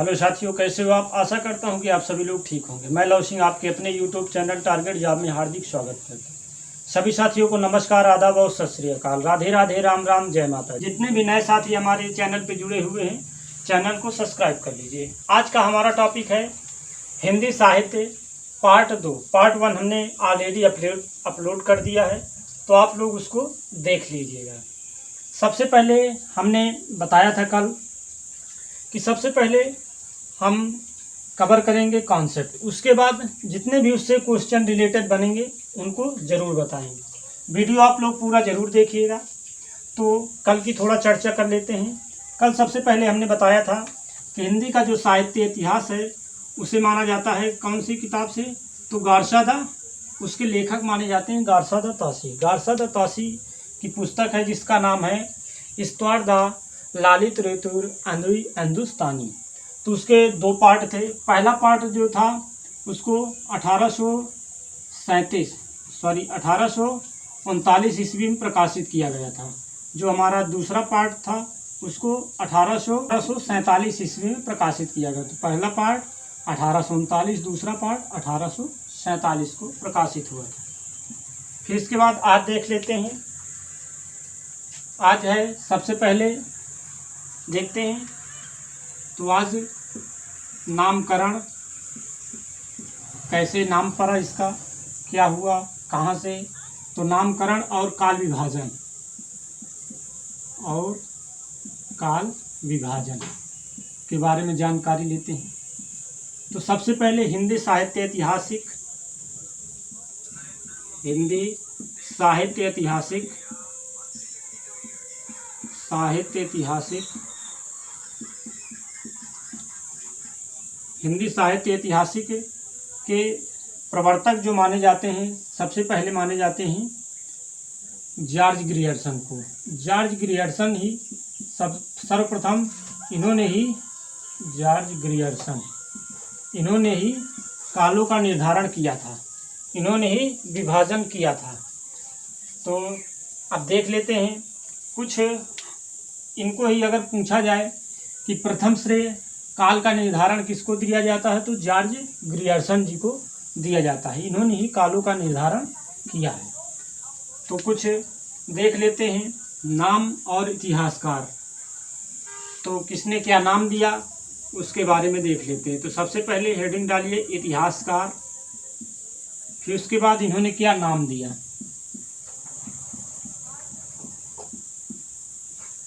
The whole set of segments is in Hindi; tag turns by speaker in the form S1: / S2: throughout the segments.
S1: मेरे साथियों, कैसे हो आप? आशा करता हूं कि आप सभी लोग ठीक होंगे। मैं लव सिंह आपके अपने यूट्यूब चैनल टारगेट जॉब में हार्दिक स्वागत करता हूं। सभी साथियों को नमस्कार, आदाब और सत श्री अकाल, राधे राधे, राम राम, जय माता। जितने भी नए साथी हमारे चैनल पर जुड़े हुए हैं, चैनल को सब्सक्राइब कर लीजिए। आज का हमारा टॉपिक है हिंदी साहित्य पार्ट 2। पार्ट 1 हमने ऑलरेडी अपलोड कर दिया है, तो आप लोग उसको देख लीजिएगा। सबसे पहले हमने बताया था कल कि सबसे पहले हम कवर करेंगे कॉन्सेप्ट, उसके बाद जितने भी उससे क्वेश्चन रिलेटेड बनेंगे उनको ज़रूर बताएंगे। वीडियो आप लोग पूरा ज़रूर देखिएगा। तो कल की थोड़ा चर्चा कर लेते हैं। कल सबसे पहले हमने बताया था कि हिंदी का जो साहित्य इतिहास है उसे माना जाता है कौन सी किताब से? तो गारसादा, उसके लेखक माने जाते हैं गारसादा तासी। गारसादा तासी की पुस्तक है जिसका नाम है इस्तवार दा लालित ऋतुर हिंदुस्तानी। तो उसके 2 पार्ट थे। पहला पार्ट जो था उसको 1839 ईस्वी में प्रकाशित किया गया था। जो हमारा दूसरा पार्ट था उसको 1847 ईस्वी में प्रकाशित किया गया। तो पहला पार्ट 1839, दूसरा पार्ट 1847 को प्रकाशित हुआ था। फिर इसके बाद आज देख लेते हैं। आज है सबसे पहले देखते हैं तो आज नामकरण, कैसे नाम पड़ा इसका, क्या हुआ, कहाँ से? तो नामकरण और काल विभाजन के बारे में जानकारी लेते हैं। तो सबसे पहले हिंदी साहित्य ऐतिहासिक के प्रवर्तक जो माने जाते हैं, सबसे पहले माने जाते हैं जॉर्ज ग्रियर्सन को। जॉर्ज ग्रियर्सन ही सर्वप्रथम इन्होंने ही कालों का निर्धारण किया था, इन्होंने ही विभाजन किया था। तो अब देख लेते हैं कुछ। इनको ही अगर पूछा जाए कि प्रथम श्रेय काल का निर्धारण किसको दिया जाता है, तो जॉर्ज ग्रियर्सन जी को दिया जाता है। इन्होंने ही कालों का निर्धारण किया है। तो कुछ देख लेते हैं नाम और इतिहासकार। तो किसने क्या नाम दिया उसके बारे में देख लेते हैं। तो सबसे पहले हेडिंग डालिए इतिहासकार, फिर उसके बाद इन्होंने क्या नाम दिया,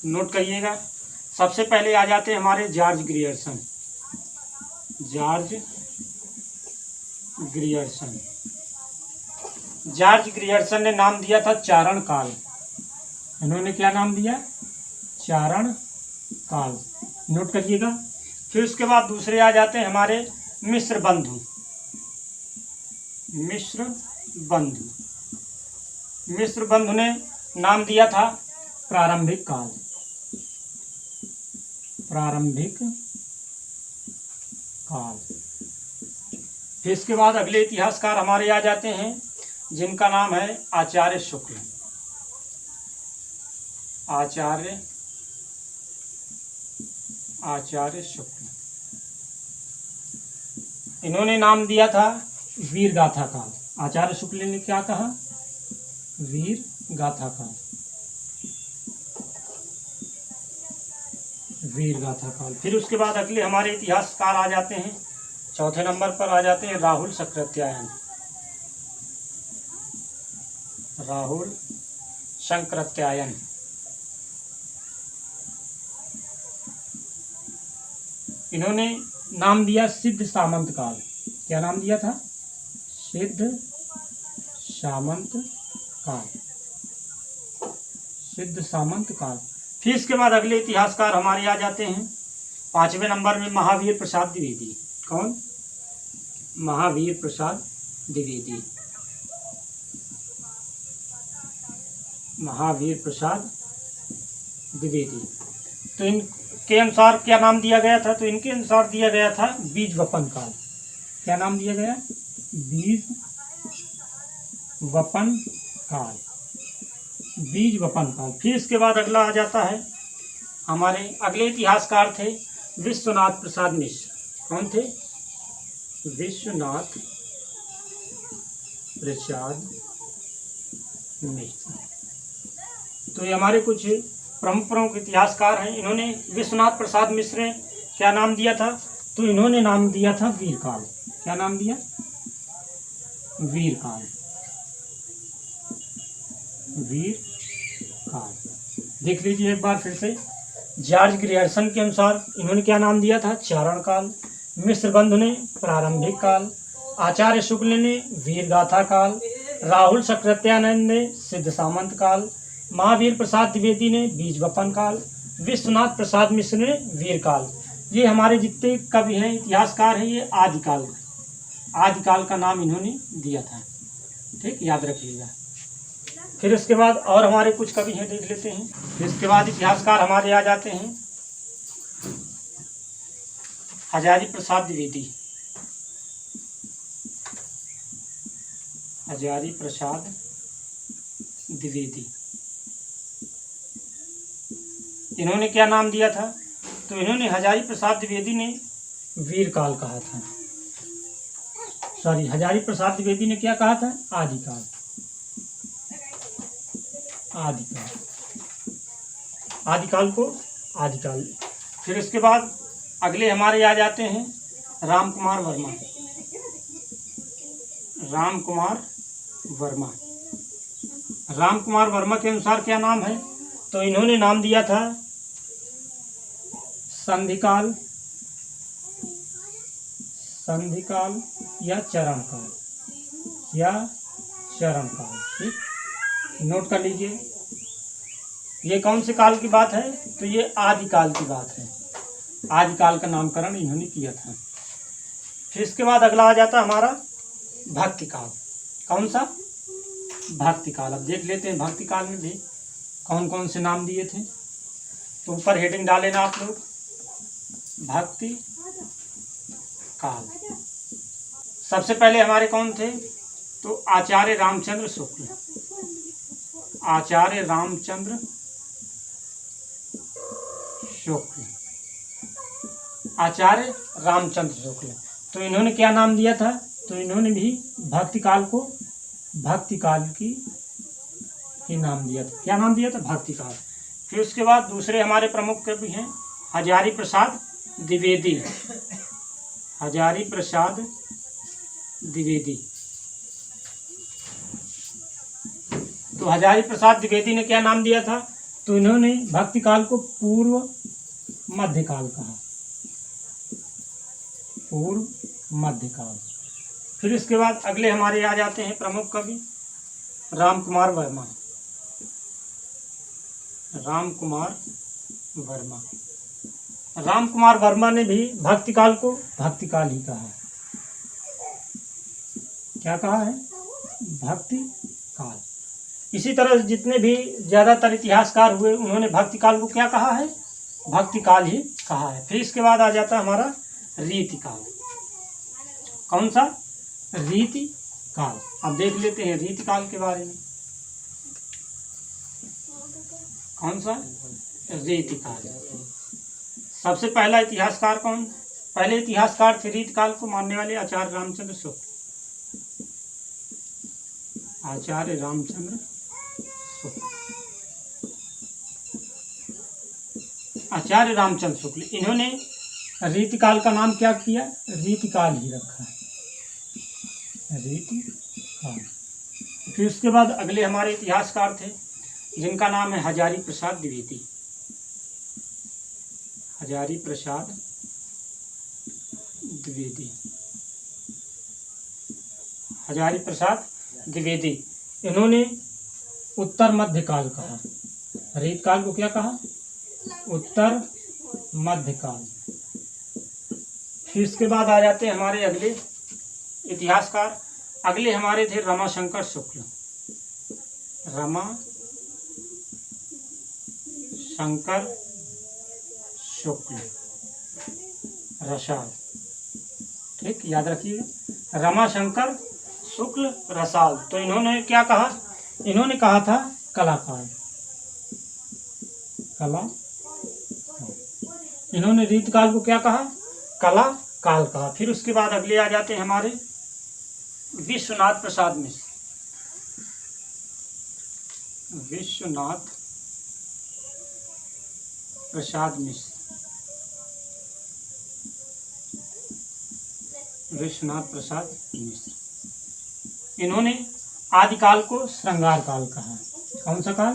S1: नोट करिएगा। सबसे पहले आ जाते हैं हमारे जॉर्ज ग्रियर्सन। जॉर्ज ग्रियर्सन ने नाम दिया था चारण काल। इन्होंने क्या नाम दिया? चारण काल, नोट करिएगा। फिर उसके बाद दूसरे आ जाते हैं हमारे मिश्र बंधु ने नाम दिया था प्रारंभिक काल। फिर इसके बाद अगले इतिहासकार हमारे आ जाते हैं जिनका नाम है आचार्य शुक्ल। इन्होंने नाम दिया था वीर गाथा काल। आचार्य शुक्ल ने क्या कहा? वीर गाथा काल। फिर उसके बाद अगले हमारे इतिहासकार आ जाते हैं, चौथे नंबर पर आ जाते हैं राहुल शंकरात्यायन। इन्होंने नाम दिया सिद्ध सामंत काल। क्या नाम दिया था? सिद्ध सामंत काल। फिर इसके बाद अगले इतिहासकार हमारे आ जाते हैं 5वें नंबर में महावीर प्रसाद द्विवेदी। कौन? महावीर प्रसाद द्विवेदी। तो इनके अनुसार क्या नाम दिया गया था? तो इनके अनुसार दिया गया था बीज वपन काल। क्या नाम दिया गया? बीज वपन काल। फिर इसके बाद अगला आ जाता है हमारे अगले इतिहासकार थे विश्वनाथ प्रसाद मिश्र। कौन थे? विश्वनाथ प्रसाद मिश्र। तो ये हमारे कुछ प्रमुख इतिहासकार हैं। इन्होंने विश्वनाथ प्रसाद मिश्र ने क्या नाम दिया था? तो इन्होंने नाम दिया था वीरकाल। क्या नाम दिया? वीरकाल। वीरकाल। देख लीजिए एक बार फिर से। जॉर्ज ग्रियर्सन के अनुसार इन्होंने क्या नाम दिया था? चारण काल। मिश्र बंधु ने प्रारंभिक काल। आचार्य शुक्ल ने वीरगाथा काल। राहुल सकृत्यानंद ने सिद्ध सामंत काल। महावीर प्रसाद द्विवेदी ने बीज वपन काल। विश्वनाथ प्रसाद मिश्र ने वीरकाल। ये हमारे जितने कवि हैं, इतिहासकार हैं, ये आदिकाल का नाम इन्होंने दिया था। ठीक, याद रखिएगा। फिर इसके बाद और हमारे कुछ कवि हैं, देख लेते हैं। फिर इसके बाद इतिहासकार हमारे आ जाते हैं हजारी प्रसाद द्विवेदी। हजारी प्रसाद द्विवेदी, इन्होंने क्या नाम दिया था? तो इन्होंने हजारी प्रसाद द्विवेदी ने वीरकाल कहा था। सॉरी, हजारी प्रसाद द्विवेदी ने क्या कहा था? आदिकाल। आदिकाल को आदिकाल। फिर इसके बाद अगले हमारे आ जाते हैं राम कुमार वर्मा। राम कुमार वर्मा के अनुसार क्या नाम है? तो इन्होंने नाम दिया था संधिकाल या चरणकाल। ठीक, नोट कर लीजिए। ये कौन से काल की बात है? तो ये आदिकाल की बात है। आदिकाल का नामकरण इन्होंने किया था। फिर इसके बाद अगला आ जाता हमारा भक्तिकाल। कौन सा? भक्तिकाल। अब देख लेते हैं भक्तिकाल में भी कौन कौन से नाम दिए थे। तो ऊपर हेडिंग डाल लेना आप लोग, भक्ति काल। सबसे पहले हमारे कौन थे? तो आचार्य रामचंद्र शुक्ल। आचार्य रामचंद्र शुक्ल। तो इन्होंने क्या नाम दिया था? तो इन्होंने भी भक्तिकाल को भक्तिकाल की ही नाम दिया था। क्या नाम दिया था? भक्तिकाल। फिर उसके बाद दूसरे हमारे प्रमुख कवि हैं हजारी प्रसाद द्विवेदी। हजारी प्रसाद द्विवेदी। तो हजारी प्रसाद द्विवेदी ने क्या नाम दिया था? तो इन्होंने भक्तिकाल को पूर्व मध्यकाल कहा। पूर्व मध्यकाल। फिर इसके बाद अगले हमारे आ जाते हैं प्रमुख कवि राम कुमार वर्मा। राम कुमार वर्मा ने भी भक्तिकाल को भक्तिकाल ही कहा है। क्या कहा है? भक्तिकाल। इसी तरह जितने भी ज्यादातर इतिहासकार हुए उन्होंने भक्तिकाल को क्या कहा है? भक्तिकाल ही कहा है। फिर इसके बाद आ जाता है हमारा रीतिकाल। कौन सा? रीतिकाल। अब देख लेते हैं रीतिकाल के बारे में। कौन सा? रीतिकाल। सबसे पहला इतिहासकार कौन? पहले इतिहासकार थे रीतिकाल को मानने वाले आचार्य रामचंद्र शुक्ल। आचार्य रामचंद्र शुक्ल। इन्होंने रीतिकाल का नाम क्या किया? रीतिकाल ही रखा है। रीतिकाल। फिर उसके बाद अगले हमारे इतिहासकार थे जिनका नाम है हजारी प्रसाद द्विवेदी। हजारी प्रसाद द्विवेदी। इन्होंने उत्तर मध्यकाल कहा। रीतकाल को क्या कहा? उत्तर मध्यकाल। फिर इसके बाद आ जाते हैं हमारे अगले इतिहासकार। अगले हमारे थे रमाशंकर शुक्ल। रसाल। ठीक, याद रखिएगा, रमाशंकर शुक्ल रसाल। तो इन्होंने क्या कहा? इन्होंने कहा था कलाकाल। इन्होंने रीतकाल को क्या कहा? काल कहा। फिर उसके बाद अगले आ जाते हैं हमारे विश्वनाथ प्रसाद मिश्र। विश्वनाथ प्रसाद मिश्र, विश्वनाथ प्रसाद मिश्र, इन्होंने आदिकाल को श्रृंगार काल कहा। कौन सा काल?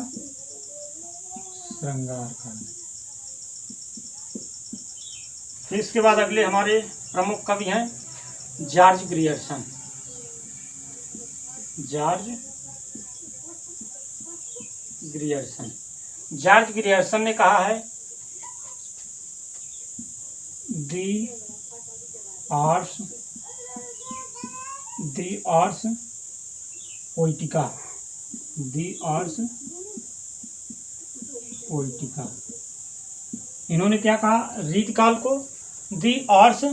S1: श्रृंगार काल। फिर इसके बाद अगले हमारे प्रमुख कवि हैं George Grierson. George Grierson, George Grierson ने कहा है दी आर्ट्स पोइटिका, दी आर्ट्स पोइटिका। इन्होंने क्या कहा? रीतकाल को दी आर्ट्स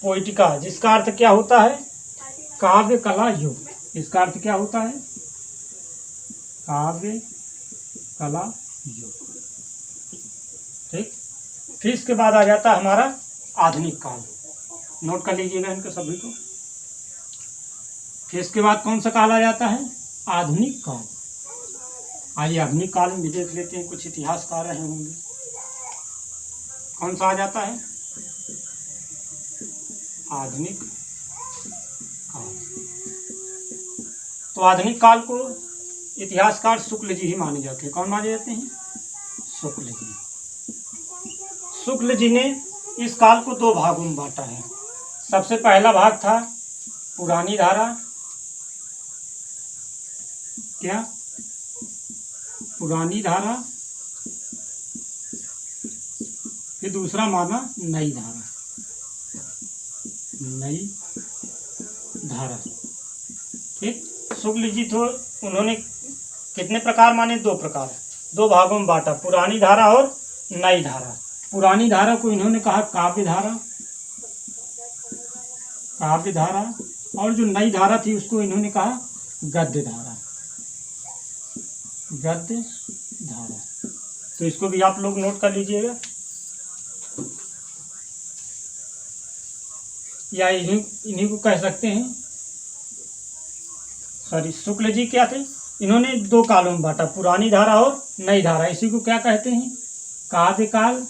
S1: पोइटिका, जिसका अर्थ क्या होता है? काव्य कला युग। इसका अर्थ क्या होता है? काव्य कला युग। ठीक। फिर इसके बाद आ जाता है हमारा आधुनिक काल। नोट कर लीजिएगा इनको सभी को। फिर इसके बाद कौन सा काल आ जाता है? आधुनिक काल। आइए आधुनिक काल में भी देख लेते हैं, कुछ इतिहासकार रहे होंगे। कौन सा आ जाता है? आधुनिक काल। तो आधुनिक काल को इतिहासकार शुक्ल जी ही माने जाते हैं। कौन माने जाते हैं? शुक्ल जी। शुक्ल जी ने इस काल को दो भागों में बांटा है। सबसे पहला भाग था पुरानी धारा, क्या? पुरानी धारा। फिर दूसरा माना नई धारा, नई धारा। ठीक। शुक्ल जी तो उन्होंने कितने प्रकार माने? दो प्रकार, दो भागों में बांटा, पुरानी धारा और नई धारा। पुरानी धारा को इन्होंने कहा काव्य धारा, काव्य धारा, और जो नई धारा थी उसको इन्होंने कहा गद्य धारा, गद्य धारा। तो इसको भी आप लोग नोट कर लीजिएगा। या इन्हीं को कह सकते हैं, सॉरी, शुक्ल जी क्या थे? इन्होंने दो कालों में बांटा, पुरानी धारा और नई धारा। इसी को क्या कहते हैं? काव्य काल।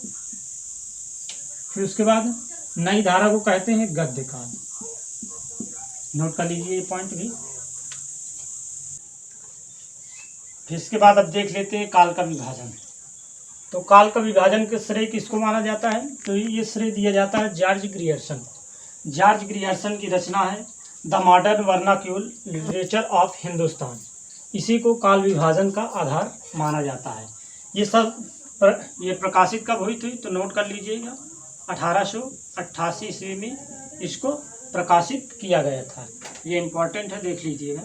S1: फिर उसके बाद नई धारा को कहते हैं गद्य काल। नोट कर लीजिए ये पॉइंट भी। फिर इसके बाद अब देख लेते हैं काल का विभाजन। तो काल का विभाजन के श्रेय किसको माना जाता है? तो ये श्रेय दिया जाता है जॉर्ज ग्रियर्सन। जॉर्ज ग्रियर्सन की रचना है the modern vernacular literature of Hindustan. इसी को काल विभाजन का आधार माना जाता है। ये सब ये प्रकाशित कब हुई थी? तो नोट कर लीजिएगा, 1888 ईस्वी में इसको प्रकाशित किया गया था। ये इम्पोर्टेंट है, देख लीजिएगा।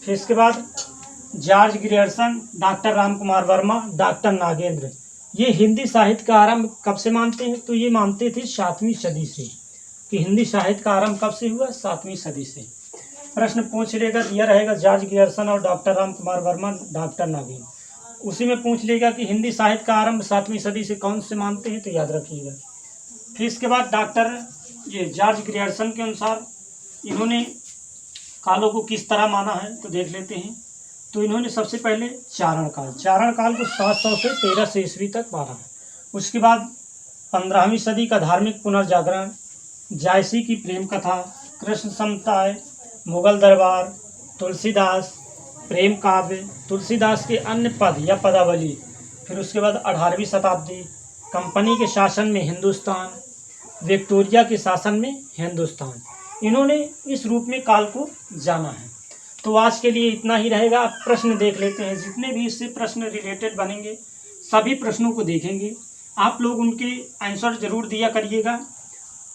S1: फिर इसके बाद George Grierson, doctor Ram Kumar Verma, doctor Nagendra, ये हिंदी साहित्य का आरंभ कब से मानते हैं? तो ये मानते थे 7वीं सदी से, कि हिंदी साहित्य का आरंभ कब से हुआ? 7वीं सदी से। प्रश्न पूछ लेगा, दिया रहेगा जॉर्ज ग्रियर्सन और डॉक्टर राम कुमार वर्मा, डॉक्टर नागेंद्र, उसी में पूछ लेगा कि हिंदी साहित्य का आरंभ 7वीं सदी से कौन से मानते हैं? तो याद रखिएगा। फिर इसके बाद जॉर्ज ग्रियर्सन के अनुसार इन्होंने कालों को किस तरह माना है? तो देख लेते हैं। तो इन्होंने सबसे पहले चारण काल को 700 से 1300 ईस्वी तक माना। उसके बाद 15वीं सदी का धार्मिक पुनर्जागरण, जायसी की प्रेम कथा, कृष्ण समताय, मुगल दरबार, तुलसीदास, प्रेम काव्य, तुलसीदास के अन्य पद या पदावली। फिर उसके बाद 18वीं शताब्दी, कंपनी के शासन में हिंदुस्तान, विक्टोरिया के शासन में हिंदुस्तान। इन्होंने इस रूप में काल को जाना है। तो आज के लिए इतना ही रहेगा। आप प्रश्न देख लेते हैं, जितने भी इससे प्रश्न रिलेटेड बनेंगे सभी प्रश्नों को देखेंगे। आप लोग उनके आंसर जरूर दिया करिएगा।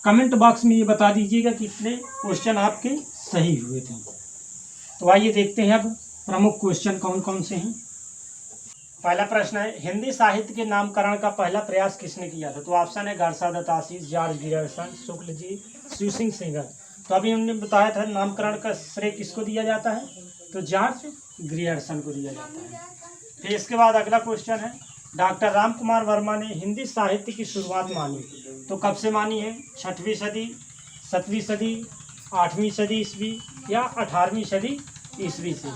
S1: कमेंट बॉक्स में ये बता दीजिएगा कि कितने क्वेश्चन आपके सही हुए थे। तो आइए देखते हैं अब प्रमुख क्वेश्चन कौन कौन से हैं। पहला प्रश्न है, हिंदी साहित्य के नामकरण का पहला प्रयास किसने किया था? तो ऑप्शन है गारसा दत्त आशीष, जॉर्ज ग्रियर्सन, शुक्ल जी, शिव सिंह सेंगर। तो अभी हमने बताया था नामकरण का श्रेय किसको दिया जाता है? तो जॉर्ज ग्रियर्सन को दिया जाता है। फिर इसके बाद अगला क्वेश्चन है, डॉक्टर राम कुमार वर्मा ने हिंदी साहित्य की शुरुआत मानी, तो कब से मानी है? 6वीं सदी, 7वीं सदी, 8वीं सदी ईस्वी या 18वीं सदी ईस्वी से।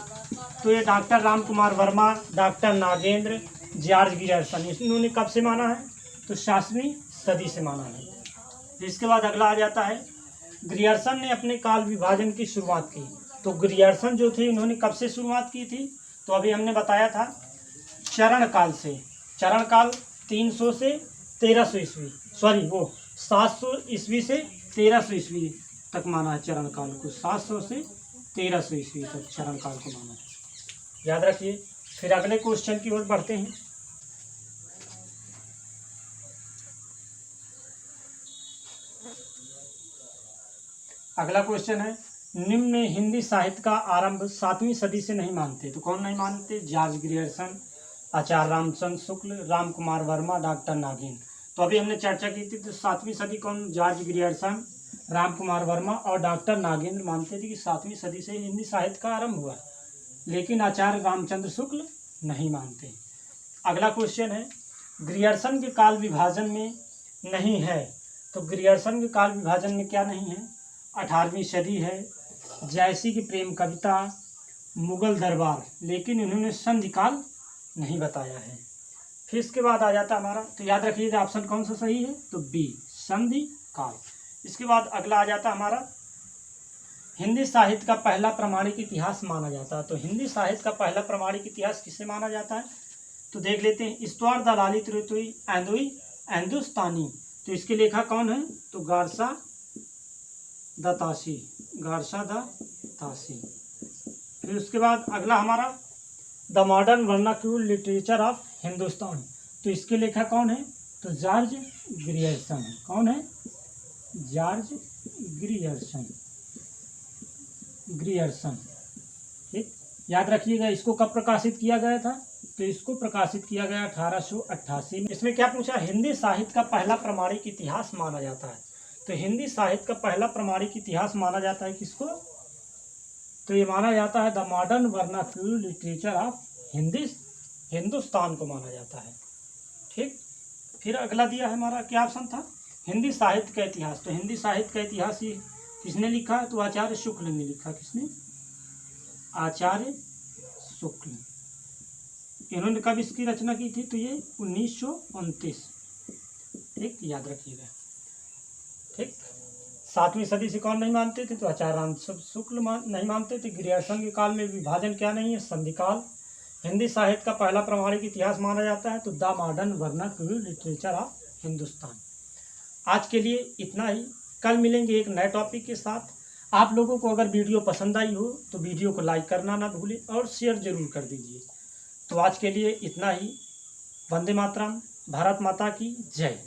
S1: तो ये doctor Ram Kumar Verma, doctor Nagendra, George Grierson, इन्होंने कब से माना है? तो 7वीं सदी से माना है। इसके बाद अगला आ जाता है, ग्रियर्सन ने अपने काल विभाजन की शुरुआत की। तो ग्रियर्सन जो थे इन्होंने कब से शुरुआत की थी? तो अभी हमने बताया था चरण काल से। चरण काल 300 से 1300 ईस्वी, सॉरी वो 700 ईस्वी से 1300 ईस्वी तक माना है चरण काल को। 700 से 1300 ईस्वी तक चरण काल को माना है, याद रखिए। फिर अगले क्वेश्चन की ओर बढ़ते हैं। अगला क्वेश्चन है, निम्न में हिंदी साहित्य का आरंभ 7वीं सदी से नहीं मानते। तो कौन नहीं मानते? जॉर्ज ग्रियर्सन, आचार्य रामचंद्र शुक्ल, राम कुमार वर्मा, डॉक्टर नागेंद्र। तो अभी हमने चर्चा की थी, तो 7वीं सदी कौन? जॉर्ज ग्रियर्सन, राम कुमार वर्मा और डॉक्टर नागेंद्र मानते थे कि 7वीं सदी से हिंदी साहित्य का आरंभ हुआ, लेकिन आचार्य रामचंद्र शुक्ल नहीं मानते। अगला क्वेश्चन है, ग्रियर्सन के काल विभाजन में नहीं है। तो ग्रियर्सन के काल विभाजन में क्या नहीं है? 18वीं सदी है, जयसी की प्रेम कविता, मुगल दरबार, लेकिन इन्होंने संधि काल नहीं बताया है। फिर इसके बाद आ जाता हमारा, तो याद रखिएगा ऑप्शन कौन सा सही है? तो बी, संधि काल। इसके बाद अगला आ जाता हमारा, हिंदी साहित्य का पहला प्रमाणिक इतिहास माना जाता है। तो हिंदी साहित्य का पहला प्रमाणिक इतिहास किसे माना जाता है? तो देख लेते हैं, इस्तवार द लालित रुतुई एंदुई हिंदुस्तानी। तो इसके लेखक कौन है? तो गारसा द तासी, गारसा द तासी। फिर उसके बाद अगला हमारा, the modern vernacular literature of Hindustan. तो इसके लेखक कौन है? तो जॉर्ज ग्रियर्सन है। कौन है? George Grierson, Grierson. ठीक, याद रखिएगा। इसको कब प्रकाशित किया गया था? तो इसको प्रकाशित किया गया 1888 में। इसमें क्या पूछा? हिंदी साहित्य का पहला प्रमाणिक इतिहास माना जाता है। तो हिंदी साहित्य का पहला प्रमाणिक इतिहास माना जाता है किसको? तो ये माना जाता है the modern vernacular literature of Hindustan को माना जाता है। ठीक, फिर अगला दिया है हमारा, क्या ऑप्शन था? हिंदी साहित्य का इतिहास। तो हिंदी साहित्य का इतिहास ये किसने लिखा है? तो आचार्य शुक्ल ने लिखा। किसने? आचार्य शुक्ल। इन्होंने कब इसकी रचना की थी? तो ये 1929। ठीक, याद रखिएगा। ठीक, 7वीं सदी से कौन नहीं मानते थे? तो आचार्य रामचंद्र शुक्ल नहीं मानते थे। ग्रियर्सन के काल में विभाजन क्या नहीं है? संधि काल। हिंदी साहित्य का पहला प्रमाणिक इतिहास माना जाता है तो the modern vernacular literature of Hindustan. आज के लिए इतना ही, कल मिलेंगे एक नए टॉपिक के साथ। आप लोगों को अगर वीडियो पसंद आई हो तो वीडियो को लाइक करना ना भूलें और शेयर जरूर कर दीजिए। तो आज के लिए इतना ही। वंदे मातरम। भारत माता की जय।